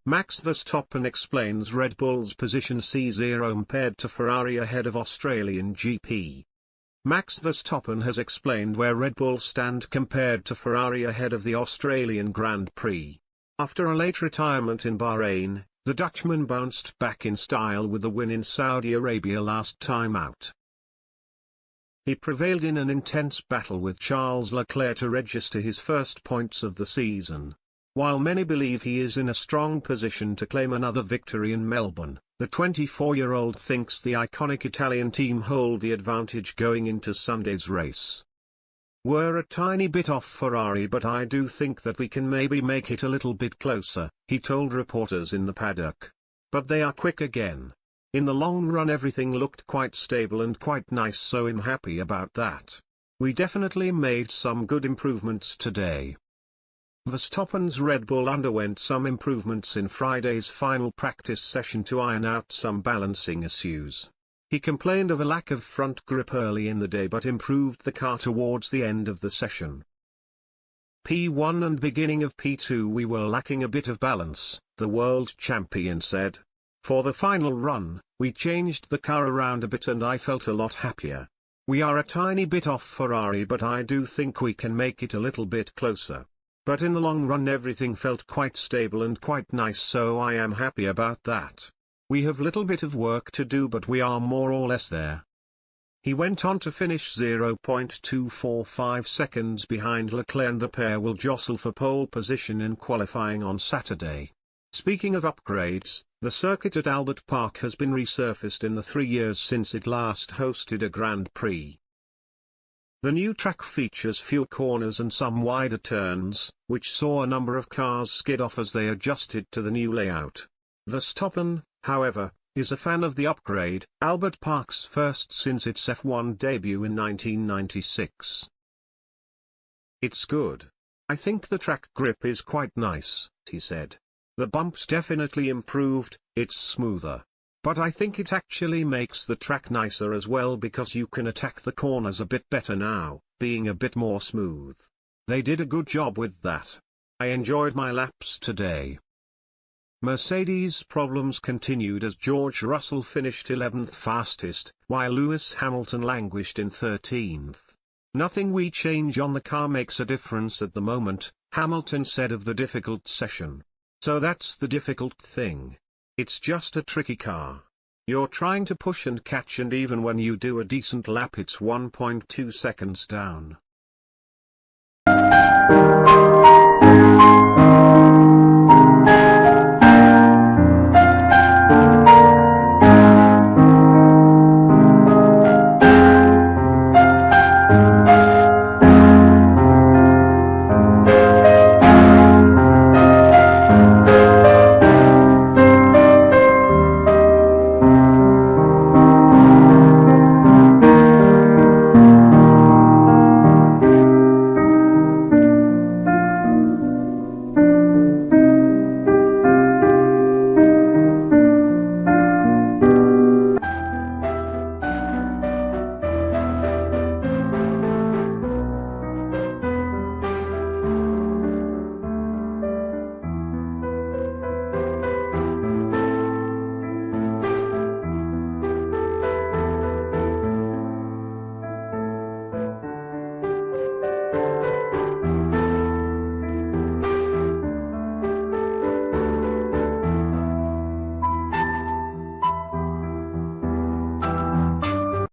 Max Verstappen explains Red Bull's position c0mpared to Ferrari ahead of Australian GP. Max Verstappen has explained where Red Bull stand compared to Ferrari ahead of the Australian Grand Prix. After a late retirement in Bahrain, the Dutchman bounced back in style with the win in Saudi Arabia last time out. He prevailed in an intense battle with Charles Leclerc to register his first points of the season. While many believe he is in a strong position to claim another victory in Melbourne, the 24-year-old thinks the iconic Italian team hold the advantage going into Sunday's race. "We're a tiny bit off Ferrari, but I do think that we can maybe make it a little bit closer," he told reporters in the paddock. "But they are quick again. In the long run everything looked quite stable and quite nice, so I'm happy about that. We definitely made some good improvements today." Verstappen's Red Bull underwent some improvements in Friday's final practice session to iron out some balancing issues. He complained of a lack of front grip early in the day but improved the car towards the end of the session. P1 and beginning of P2 we were lacking a bit of balance, the world champion said. "For the final run, we changed the car around a bit and I felt a lot happier. We are a tiny bit off Ferrari, but I do think we can make it a little bit closer. But in the long run everything felt quite stable and quite nice, so I am happy about that. We have little bit of work to do, but we are more or less there." He went on to finish 0.245 seconds behind Leclerc, and the pair will jostle for pole position in qualifying on Saturday. Speaking of upgrades, the circuit at Albert Park has been resurfaced in the 3 years since it last hosted a Grand Prix. The new track features fewer corners and some wider turns, which saw a number of cars skid off as they adjusted to the new layout. Verstappen, however, is a fan of the upgrade, Albert Park's first since its F1 debut in 1996. "It's good. I think the track grip is quite nice," he said. "The bumps definitely improved, it's smoother. But I think it actually makes the track nicer as well because you can attack the corners a bit better now, being a bit more smooth. They did a good job with that. I enjoyed my laps today." Mercedes' problems continued as George Russell finished 11th fastest, while Lewis Hamilton languished in 13th. "Nothing we change on the car makes a difference at the moment," Hamilton said of the difficult session. "So that's the difficult thing. It's just a tricky car. You're trying to push and catch, and even when you do a decent lap it's 1.2 seconds down.